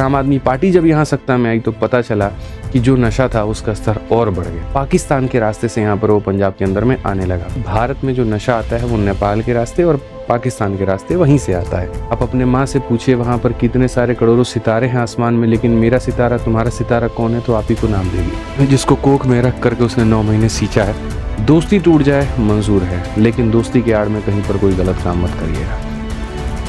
आम आदमी पार्टी जब यहाँ सत्ता में आई तो पता चला कि जो नशा था उसका स्तर और बढ़ गया। पाकिस्तान के रास्ते से यहाँ पर वो पंजाब के अंदर में आने लगा। भारत में जो नशा आता है वो नेपाल के रास्ते और पाकिस्तान के रास्ते वहीं से आता है। आप अपने माँ से पूछिए वहाँ पर कितने सारे करोड़ों सितारे हैं आसमान में, लेकिन मेरा सितारा तुम्हारा सितारा कौन है, तो आप ही को नाम देगी। जिसको कोख में रख करके उसने 9 महीने सींचा है। दोस्ती टूट जाए मंजूर है, लेकिन दोस्ती के आड़ में कहीं पर कोई गलत काम मत करिएगा।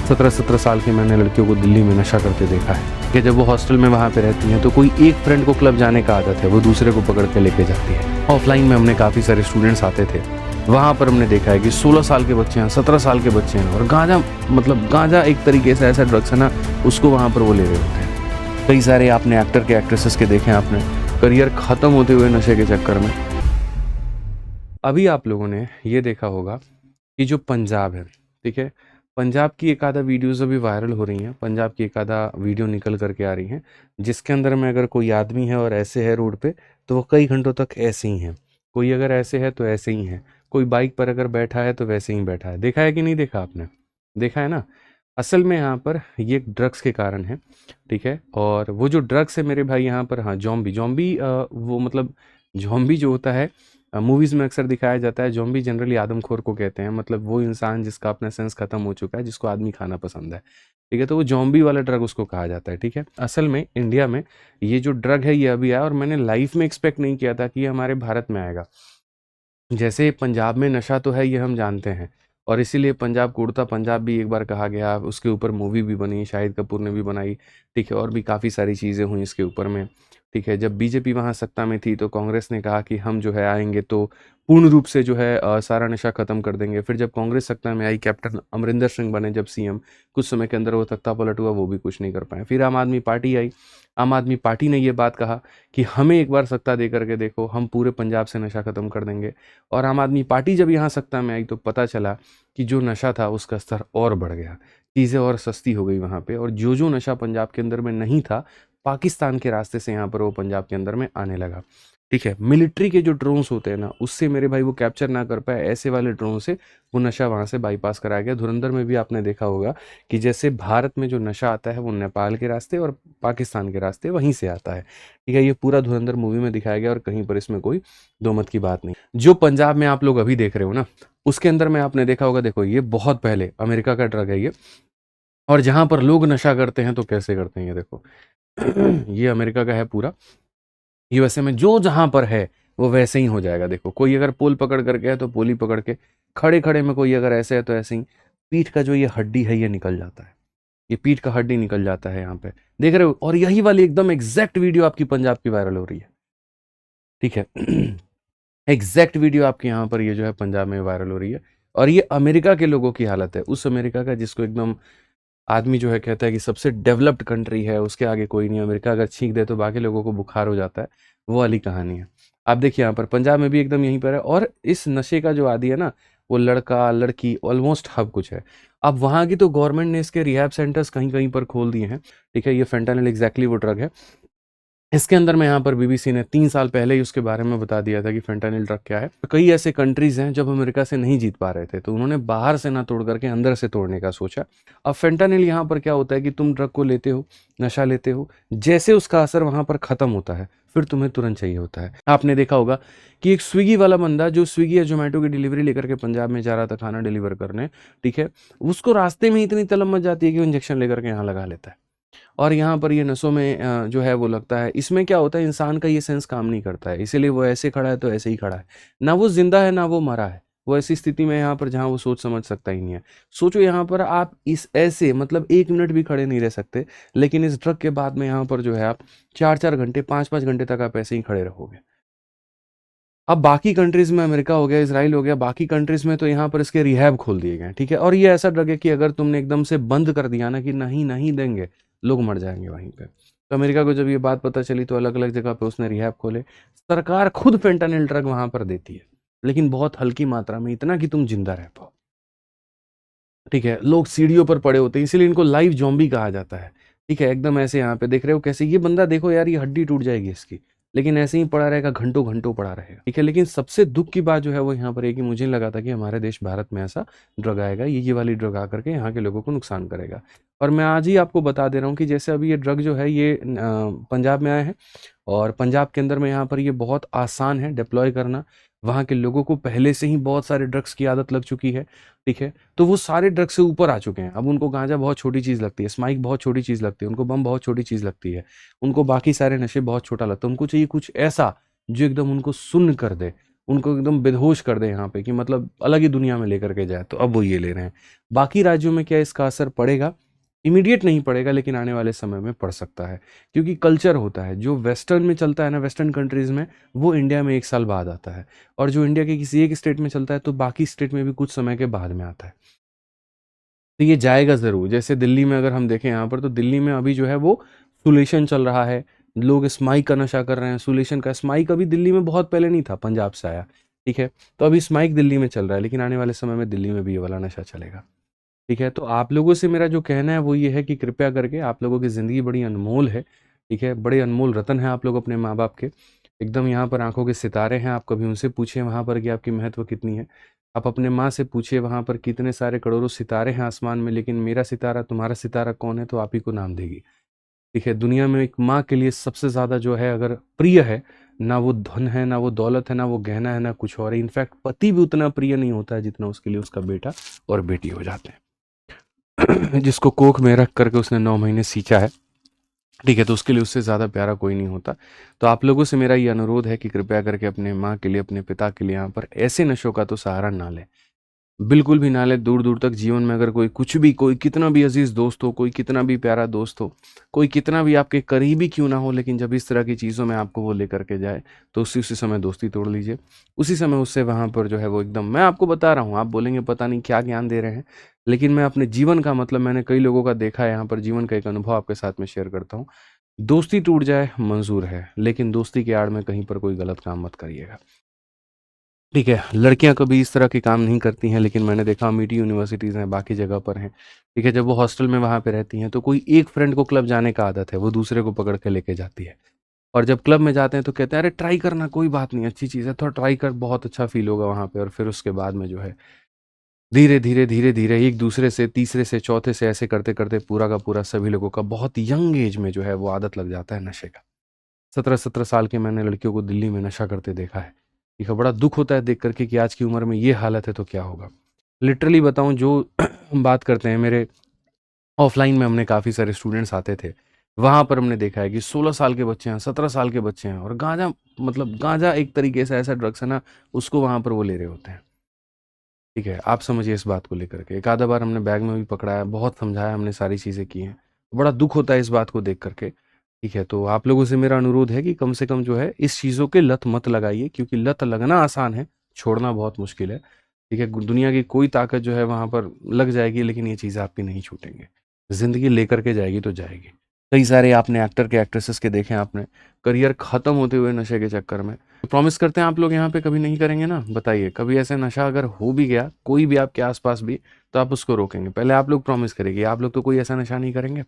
17 साल की मैंने लड़कियों को दिल्ली में नशा करते देखा है कि जब वो हॉस्टल में वहाँ पे रहती हैं तो कोई एक फ्रेंड को क्लब जाने का आदत है, वो दूसरे को पकड़ के लेके जाती है। ऑफलाइन में हमने काफ़ी सारे स्टूडेंट्स आते थे, वहाँ पर हमने देखा है कि 16 साल के बच्चे हैं, 17 साल के बच्चे हैं, और गांजा एक तरीके से ऐसा ड्रग्स है ना, उसको वहाँ पर वो ले रहे होते हैं। कई सारे आपने एक्टर के एक्ट्रेसेस के देखे, आपने करियर ख़त्म होते हुए नशे के चक्कर में। अभी आप लोगों ने ये देखा होगा कि जो पंजाब है, ठीक है, पंजाब की एक आधा वीडियोज़ अभी वायरल हो रही हैं, पंजाब की एक आधा वीडियो निकल करके आ रही हैं, जिसके अंदर में अगर कोई आदमी है और ऐसे है रोड पे तो वो कई घंटों तक ऐसे ही है। कोई अगर ऐसे है तो ऐसे ही है, कोई बाइक पर अगर बैठा है तो वैसे ही बैठा है। देखा है कि नहीं देखा आपने? देखा है ना। असल में यहाँ पर ये ड्रग्स के कारण है, ठीक है। और वो जो ड्रग्स है मेरे भाई यहाँ पर, हाँ, जॉम्बी वो मतलब जॉम्बी जो होता है मूवीज़ में अक्सर दिखाया जाता है। ज़ॉम्बी जनरली आदमखोर को कहते हैं, मतलब वो इंसान जिसका अपना सेंस खत्म हो चुका है, जिसको आदमी खाना पसंद है, ठीक है, तो वो ज़ॉम्बी वाला ड्रग उसको कहा जाता है, ठीक है। असल में इंडिया में ये जो ड्रग है ये अभी आया, और मैंने लाइफ में एक्सपेक्ट नहीं किया था कि ये हमारे भारत में आएगा। जैसे पंजाब में नशा तो है ये हम जानते हैं, और इसीलिए पंजाब को उड़ता पंजाब भी एक बार कहा गया, उसके ऊपर मूवी भी बनी, शाहिद कपूर ने भी बनाई, ठीक है, और भी काफ़ी सारी चीज़ें हुई इसके ऊपर में, ठीक है। जब बीजेपी वहाँ सत्ता में थी तो कांग्रेस ने कहा कि हम जो है आएंगे तो पूर्ण रूप से जो है सारा नशा खत्म कर देंगे। फिर जब कांग्रेस सत्ता में आई, कैप्टन अमरिंदर सिंह बने जब सीएम, कुछ समय के अंदर वो तख्ता पलट हुआ, वो भी कुछ नहीं कर पाए। फिर आम आदमी पार्टी आई, आम आदमी पार्टी ने ये बात कहा कि हमें एक बार सत्ता दे करके देखो, हम पूरे पंजाब से नशा खत्म कर देंगे। और आम आदमी पार्टी जब यहाँ सत्ता में आई तो पता चला कि जो नशा था उसका स्तर और बढ़ गया, चीज़ें और सस्ती हो गई वहाँ पे, और जो नशा पंजाब के अंदर में नहीं था, पाकिस्तान के रास्ते से यहाँ पर वो पंजाब के अंदर में आने लगा, ठीक है। मिलिट्री के जो ड्रोन्स होते हैं ना, उससे मेरे भाई वो कैप्चर ना कर पाए, ऐसे वाले ड्रोन से वो नशा वहाँ से बाईपास कराया गया। धुरंधर में भी आपने देखा होगा कि जैसे भारत में जो नशा आता है वो नेपाल के रास्ते और पाकिस्तान के रास्ते वहीं से आता है, ठीक है। ये पूरा धुरंधर मूवी में दिखाया गया और कहीं पर इसमें कोई दो मत की बात नहीं। जो पंजाब में आप लोग अभी देख रहे हो ना, उसके अंदर में आपने देखा होगा, देखो ये बहुत पहले अमेरिका का ड्रग है ये, और जहाँ पर लोग नशा करते हैं तो कैसे करते हैं ये देखो। ये अमेरिका का है पूरा, यूएसए में जो जहाँ पर है वो वैसे ही हो जाएगा। देखो कोई अगर पोल पकड़ करके है तो पोल ही पकड़ के, खड़े खड़े में कोई अगर ऐसे है तो ऐसे ही पीठ का जो ये हड्डी है ये निकल जाता है, ये पीठ का हड्डी निकल जाता है यहाँ पे, देख रहे हो। और यही वाली एकदम एग्जैक्ट वीडियो आपकी पंजाब की वायरल हो रही है, ठीक है। एग्जैक्ट वीडियो आपके यहाँ पर ये जो है पंजाब में वायरल हो रही है, और ये अमेरिका के लोगों की हालत है, उस अमेरिका का जिसको एकदम आदमी जो है कहता है कि सबसे डेवलप्ड कंट्री है, उसके आगे कोई नहीं। अमेरिका अगर छींक दे तो बाकी लोगों को बुखार हो जाता है, वो वाली कहानी है। आप देखिए यहाँ पर पंजाब में भी एकदम यहीं पर है, और इस नशे का जो आदी है ना, वो लड़का लड़की ऑलमोस्ट हब कुछ है। अब वहाँ की तो गवर्नमेंट ने इसके रिहैब सेंटर्स कहीं कहीं पर खोल दिए हैं, ठीक है। ये फेंटानिल एग्जैक्टली वो ड्रग है। इसके अंदर में यहाँ पर बीबीसी ने 3 साल पहले ही उसके बारे में बता दिया था कि फेंटानिल ड्रग क्या है। कई ऐसे कंट्रीज हैं जब अमेरिका से नहीं जीत पा रहे थे तो उन्होंने बाहर से ना तोड़ करके अंदर से तोड़ने का सोचा। अब फेंटानिल यहाँ पर क्या होता है कि तुम ड्रग को लेते हो, नशा लेते हो, जैसे उसका असर वहाँ पर ख़त्म होता है फिर तुम्हें तुरंत चाहिए होता है। आपने देखा होगा कि एक स्विगी वाला बंदा जो स्विगी या जोमेटो की डिलीवरी लेकर के पंजाब में जा रहा था खाना डिलीवर करने, ठीक है, उसको रास्ते में इतनी तलब मच जाती है कि वो इंजेक्शन लेकर के यहाँ लगा लेता है। और यहाँ पर ये नसों में जो है वो लगता है। इसमें क्या होता है, इंसान का ये सेंस काम नहीं करता है, इसीलिए वो ऐसे खड़ा है तो ऐसे ही खड़ा है, ना वो जिंदा है ना वो मरा है। वो ऐसी स्थिति में यहाँ पर जहाँ वो सोच समझ सकता ही नहीं है। सोचो यहाँ पर आप इस ऐसे मतलब 1 मिनट भी खड़े नहीं रह सकते, लेकिन इस ड्रग के बाद में यहाँ पर जो है आप 4-4 घंटे 5-5 घंटे तक आप ऐसे ही खड़े रहोगे। अब बाकी कंट्रीज में, अमेरिका हो गया, इसराइल हो गया, बाकी कंट्रीज में तो यहाँ पर इसके रिहैब खोल दिए गए, ठीक है। और ये ऐसा ड्रग है कि अगर तुमने एकदम से बंद कर दिया ना कि नहीं नहीं देंगे, लोग मर जाएंगे वहीं पे। तो अमेरिका को जब ये बात पता चली तो अलग अलग जगह पे उसने रिहैब खोले। सरकार खुद फेंटानिल ड्रग वहां पर देती है, लेकिन बहुत हल्की मात्रा में, इतना कि तुम जिंदा रह पाओ, ठीक है। लोग सीढ़ियों पर पड़े होते हैं, इसीलिए इनको लाइव जॉम्बी कहा जाता है, ठीक है। एकदम ऐसे यहाँ पे देख रहे हो कैसे ये बंदा, देखो यार ये हड्डी टूट जाएगी इसकी, लेकिन ऐसे ही पड़ा रहेगा, घंटों घंटों पड़ा रहेगा, ठीक है। लेकिन सबसे दुख की बात जो है वो यहाँ पर है कि मुझे नहीं लगा था कि हमारे देश भारत में ऐसा ड्रग आएगा, ये वाली ड्रग आकर के यहाँ के लोगों को नुकसान करेगा। और मैं आज ही आपको बता दे रहा हूँ कि जैसे अभी ये ड्रग जो है ये पंजाब में आया है, और पंजाब के अंदर में यहाँ पर ये बहुत आसान है डिप्लॉय करना। वहाँ के लोगों को पहले से ही बहुत सारे ड्रग्स की आदत लग चुकी है, ठीक है। तो वो सारे ड्रग्स से ऊपर आ चुके हैं। अब उनको गांजा बहुत छोटी चीज़ लगती है, स्माइक बहुत छोटी चीज़ लगती है, उनको बम बहुत छोटी चीज़ लगती है, उनको बाकी सारे नशे बहुत छोटा लगता है। उनको चाहिए कुछ ऐसा जो एकदम उनको सुन्न कर दे, उनको एकदम बेहोश कर दे यहाँ पे, कि मतलब अलग ही दुनिया में लेकर के जाए। तो अब वो ये ले रहे हैं। बाकी राज्यों में क्या इसका असर पड़ेगा? इमीडिएट नहीं पड़ेगा, लेकिन आने वाले समय में पड़ सकता है, क्योंकि कल्चर होता है जो वेस्टर्न में चलता है ना, वेस्टर्न कंट्रीज में, वो इंडिया में 1 साल बाद आता है। और जो इंडिया के किसी एक स्टेट में चलता है तो बाकी स्टेट में भी कुछ समय के बाद में आता है। तो ये जाएगा ज़रूर। जैसे दिल्ली में अगर हम देखें यहाँ पर, तो दिल्ली में अभी जो है वो सुलेशन चल रहा है, लोग स्माइक का नशा कर रहे हैं, सुलेशन का। स्माइक अभी दिल्ली में बहुत पहले नहीं था, पंजाब से आया, ठीक है। तो अभी स्माइक दिल्ली में चल रहा है, लेकिन आने वाले समय में दिल्ली में भी ये वाला नशा चलेगा, ठीक है। तो आप लोगों से मेरा जो कहना है वो ये है कि कृपया करके, आप लोगों की ज़िंदगी बड़ी अनमोल है, ठीक है। बड़े अनमोल रतन हैं आप लोग अपने माँ बाप के, एकदम यहाँ पर आंखों के सितारे हैं। आप कभी उनसे पूछिए वहाँ पर कि आपकी महत्व कितनी है। आप अपने माँ से पूछिए वहाँ पर कितने सारे करोड़ों सितारे हैं आसमान में, लेकिन मेरा सितारा, तुम्हारा सितारा कौन है, तो आप ही को नाम देगी, ठीक है। दुनिया में एक माँ के लिए सबसे ज़्यादा जो है अगर प्रिय है, ना वो धन है, ना वो दौलत है, ना वो गहना है, ना कुछ और है। इनफैक्ट पति भी उतना प्रिय नहीं होता है जितना उसके लिए उसका बेटा और बेटी हो जाते हैं। जिसको कोख में रख करके उसने 9 महीने सींचा है, ठीक है, तो उसके लिए उससे ज़्यादा प्यारा कोई नहीं होता। तो आप लोगों से मेरा ये अनुरोध है कि कृपया करके अपने माँ के लिए, अपने पिता के लिए यहाँ पर ऐसे नशों का तो सहारा ना लें, बिल्कुल भी ना लें। दूर दूर तक जीवन में अगर कोई कुछ भी, कोई कितना भी अजीज दोस्त हो, कोई कितना भी प्यारा दोस्त हो, कोई कितना भी आपके करीबी क्यों ना हो, लेकिन जब इस तरह की चीज़ों में आपको वो लेकर के जाए, तो उसी उसी समय दोस्ती तोड़ लीजिए। उसी समय उससे वहाँ पर जो है वो एकदम, मैं आपको बता रहा हूँ, आप बोलेंगे पता नहीं क्या ज्ञान दे रहे हैं, लेकिन मैं अपने जीवन का मतलब, मैंने कई लोगों का देखा है यहाँ पर, जीवन का एक अनुभव आपके साथ में शेयर करता हूँ। दोस्ती टूट जाए मंजूर है, लेकिन दोस्ती की आड़ में कहीं पर कोई गलत काम मत करिएगा, ठीक है। लड़कियां कभी इस तरह के काम नहीं करती हैं, लेकिन मैंने देखा अमिटी यूनिवर्सिटीज़ हैं, बाकी जगह पर हैं, ठीक है। जब वो हॉस्टल में वहाँ पे रहती हैं, तो कोई एक फ्रेंड को क्लब जाने का आदत है, वो दूसरे को पकड़ के लेके जाती है। और जब क्लब में जाते हैं तो कहते हैं अरे ट्राई करना, कोई बात नहीं, अच्छी चीज़ है, थोड़ा ट्राई कर, बहुत अच्छा फील होगा वहाँ पे। और फिर उसके बाद में जो है धीरे धीरे धीरे धीरे एक दूसरे से, तीसरे से, चौथे से, ऐसे करते करते पूरा का पूरा सभी लोगों का बहुत यंग एज में जो है वो आदत लग जाता है नशे का। 17-17 साल की मैंने लड़कियों को दिल्ली में नशा करते देखा है। ठीक है, बड़ा दुःख होता है देख कर के कि आज की उम्र में ये हालत है तो क्या होगा। लिटरली बताऊँ, जो बात करते हैं मेरे ऑफ़लाइन में, हमने काफ़ी सारे स्टूडेंट्स आते थे। वहाँ पर हमने देखा है कि 16 साल के बच्चे हैं, 17 साल के बच्चे हैं, और गाँजा, मतलब गाँजा एक तरीके से ऐसा ड्रग्स है ना, उसको वहाँ पर वो ले रहे होते हैं। ठीक है, आप समझिए इस बात को लेकर के। एक आधा बार हमने बैग में भी पकड़ा है, बहुत समझाया हमने, सारी चीज़ें की हैं। बड़ा दुःख होता है इस बात को देख कर के। ठीक है, तो आप लोगों से मेरा अनुरोध है कि कम से कम जो है इस चीज़ों के लत मत लगाइए, क्योंकि लत लगना आसान है, छोड़ना बहुत मुश्किल है। ठीक है, दुनिया की कोई ताकत जो है वहाँ पर लग जाएगी, लेकिन ये चीज़ें आपकी नहीं छूटेंगी। ज़िंदगी लेकर के जाएगी तो जाएगी। कई सारे आपने एक्टर के, एक्ट्रेसेस के देखे हैं आपने, करियर ख़त्म होते हुए नशे के चक्कर में। प्रॉमिस करते हैं आप लोग यहाँ पे कभी नहीं करेंगे ना? बताइए, कभी ऐसे नशा अगर हो भी गया, कोई भी आपके आस-पास भी, तो आप उसको रोकेंगे। पहले आप लोग प्रॉमिस करिए कि आप लोग तो कोई ऐसा नशा नहीं करेंगे।